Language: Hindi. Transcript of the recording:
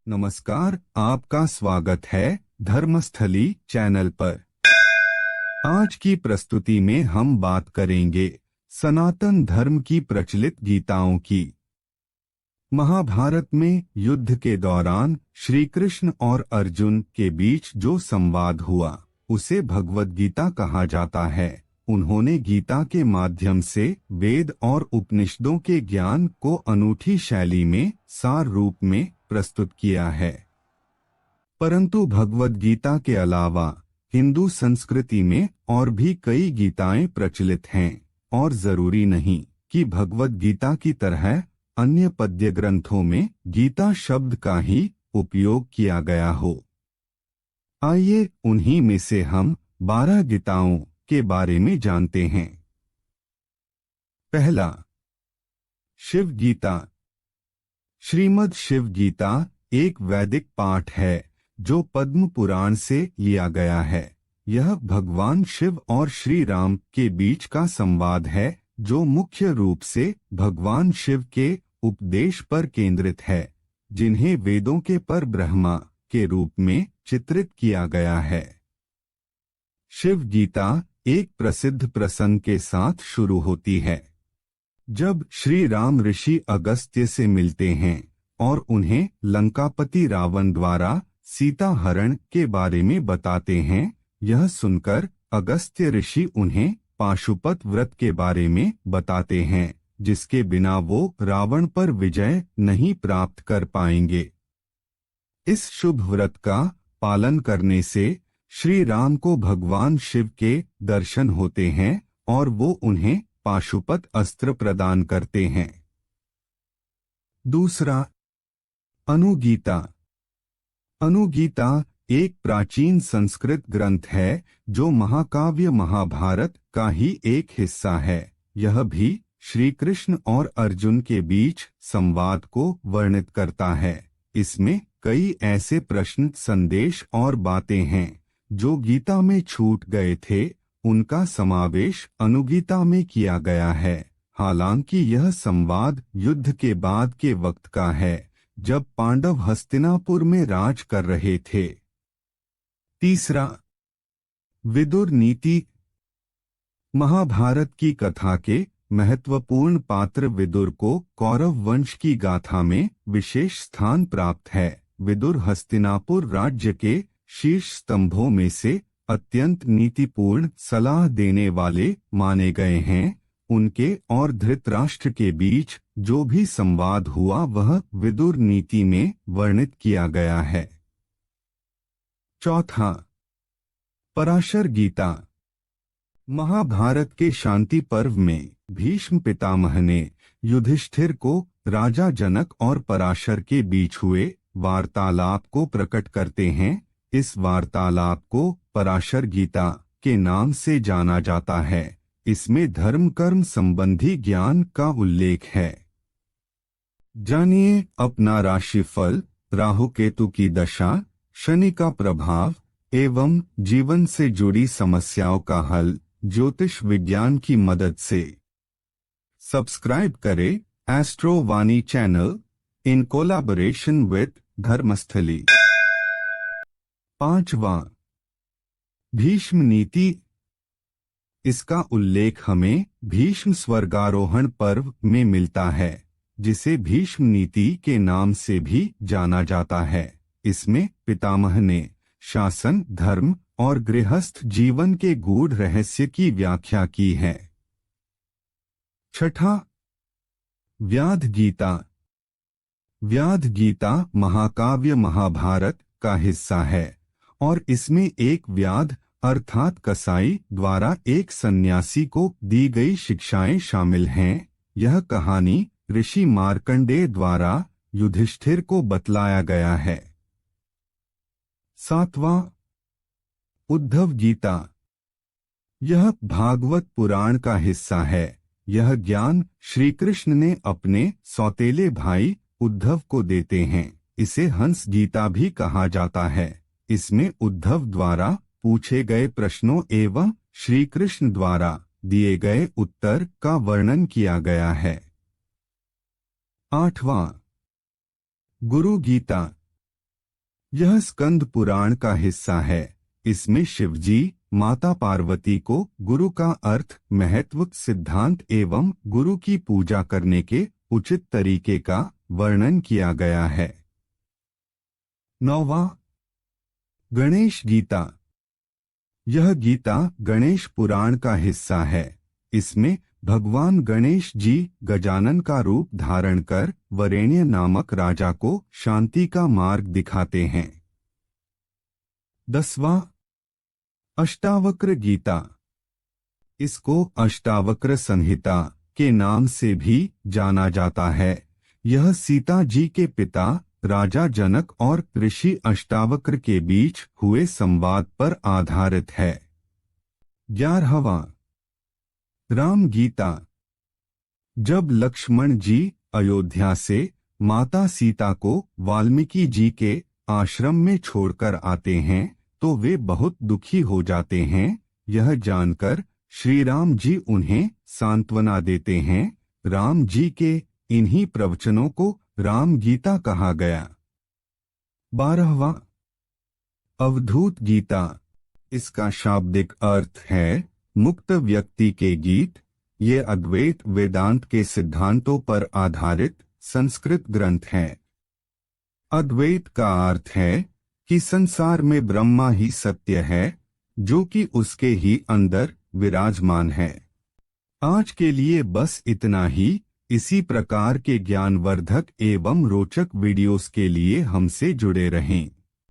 नमस्कार, आपका स्वागत है धर्मस्थली चैनल पर। आज की प्रस्तुति में हम बात करेंगे सनातन धर्म की प्रचलित गीताओं की। महाभारत में युद्ध के दौरान श्री कृष्ण और अर्जुन के बीच जो संवाद हुआ उसे भगवद गीता कहा जाता है। उन्होंने गीता के माध्यम से वेद और उपनिषदों के ज्ञान को अनूठी शैली में सार रूप में प्रस्तुत किया है। परंतु भगवद गीता के अलावा हिंदू संस्कृति में और भी कई गीताएं प्रचलित हैं और जरूरी नहीं कि भगवद गीता की तरह अन्य पद्य ग्रंथों में गीता शब्द का ही उपयोग किया गया हो। आइए उन्हीं में से हम 12 गीताओं के बारे में जानते हैं। पहला, शिव गीता। श्रीमद् शिव गीता एक वैदिक पाठ है जो पद्म पुराण से लिया गया है। यह भगवान शिव और श्री राम के बीच का संवाद है जो मुख्य रूप से भगवान शिव के उपदेश पर केंद्रित है, जिन्हें वेदों के पर ब्रह्मा के रूप में चित्रित किया गया है। शिव गीता एक प्रसिद्ध प्रसंग के साथ शुरू होती है। जब श्री राम ऋषि अगस्त्य से मिलते हैं और उन्हें लंकापति रावण द्वारा सीता हरण के बारे में बताते हैं, यह सुनकर अगस्त्य ऋषि उन्हें पाशुपत व्रत के बारे में बताते हैं, जिसके बिना वो रावण पर विजय नहीं प्राप्त कर पाएंगे। इस शुभ व्रत का पालन करने से श्री राम को भगवान शिव के दर्शन होते हैं और वो उन्हें पाशुपत अस्त्र प्रदान करते हैं। दूसरा, अनुगीता। अनुगीता एक प्राचीन संस्कृत ग्रंथ है जो महाकाव्य महाभारत का ही एक हिस्सा है। यह भी श्री कृष्ण और अर्जुन के बीच संवाद को वर्णित करता है। इसमें कई ऐसे प्रश्न, संदेश और बातें हैं जो गीता में छूट गए थे, उनका समावेश अनुगीता में किया गया है। हालांकि यह संवाद युद्ध के बाद के वक्त का है, जब पांडव हस्तिनापुर में राज कर रहे थे। तीसरा, विदुर नीति। महाभारत की कथा के महत्वपूर्ण पात्र विदुर को कौरव वंश की गाथा में विशेष स्थान प्राप्त है। विदुर हस्तिनापुर राज्य के शीर्ष स्तंभों में से अत्यंत नीतिपूर्ण सलाह देने वाले माने गए हैं। उनके और धृतराष्ट्र के बीच जो भी संवाद हुआ वह विदुर नीति में वर्णित किया गया है। चौथा, पराशर गीता। महाभारत के शांति पर्व में भीष्म पितामह ने युधिष्ठिर को राजा जनक और पराशर के बीच हुए वार्तालाप को प्रकट करते हैं। इस वार्तालाप को पराशर गीता के नाम से जाना जाता है। इसमें धर्म कर्म संबंधी ज्ञान का उल्लेख है। जानिए अपना राशिफल, राहु केतु की दशा, शनि का प्रभाव एवं जीवन से जुड़ी समस्याओं का हल ज्योतिष विज्ञान की मदद से। सब्सक्राइब करें Astro Vani channel in collaboration with Dharmasthali. पांचवा, भीष्म नीति। इसका उल्लेख हमें भीष्म स्वर्गारोहण पर्व में मिलता है, जिसे भीष्म नीति के नाम से भी जाना जाता है। इसमें पितामह ने शासन, धर्म और गृहस्थ जीवन के गूढ़ रहस्य की व्याख्या की है। छठा, व्याध गीता। व्याध गीता महाकाव्य महाभारत का हिस्सा है और इसमें एक व्याध अर्थात कसाई द्वारा एक सन्यासी को दी गई शिक्षाएं शामिल हैं। यह कहानी ऋषि मार्कंडेय द्वारा युधिष्ठिर को बतलाया गया है। सातवां, उद्धव गीता। यह भागवत पुराण का हिस्सा है। यह ज्ञान श्री कृष्ण ने अपने सौतेले भाई उद्धव को देते हैं। इसे हंस गीता भी कहा जाता है। इसमें उद्धव द्वारा पूछे गए प्रश्नों एवं श्री कृष्ण द्वारा दिए गए उत्तर का वर्णन किया गया है। आठवां, गुरु गीता। यह स्कंद पुराण का हिस्सा है। इसमें शिवजी माता पार्वती को गुरु का अर्थ, महत्व, सिद्धांत एवं गुरु की पूजा करने के उचित तरीके का वर्णन किया गया है। 9वां गणेश गीता। यह गीता गणेश पुराण का हिस्सा है। इसमें भगवान गणेश जी गजानन का रूप धारण कर वरेण्य नामक राजा को शांति का मार्ग दिखाते हैं। 10वां अष्टावक्र गीता। इसको अष्टावक्र संहिता के नाम से भी जाना जाता है। यह सीता जी के पिता राजा जनक और ऋषि अष्टावक्र के बीच हुए संवाद पर आधारित है। 11वां राम गीता। जब लक्ष्मण जी अयोध्या से माता सीता को वाल्मीकि जी के आश्रम में छोड़कर आते हैं तो वे बहुत दुखी हो जाते हैं। यह जानकर श्री राम जी उन्हें सांत्वना देते हैं। राम जी के इन्हीं प्रवचनों को राम गीता कहा गया। 12वां अवधूत गीता। इसका शाब्दिक अर्थ है मुक्त व्यक्ति के गीत। ये अद्वैत वेदांत के सिद्धांतों पर आधारित संस्कृत ग्रंथ है। अद्वैत का अर्थ है कि संसार में ब्रह्मा ही सत्य है, जो कि उसके ही अंदर विराजमान है। आज के लिए बस इतना ही। इसी प्रकार के ज्ञानवर्धक एवं रोचक वीडियोस के लिए हमसे जुड़े रहें।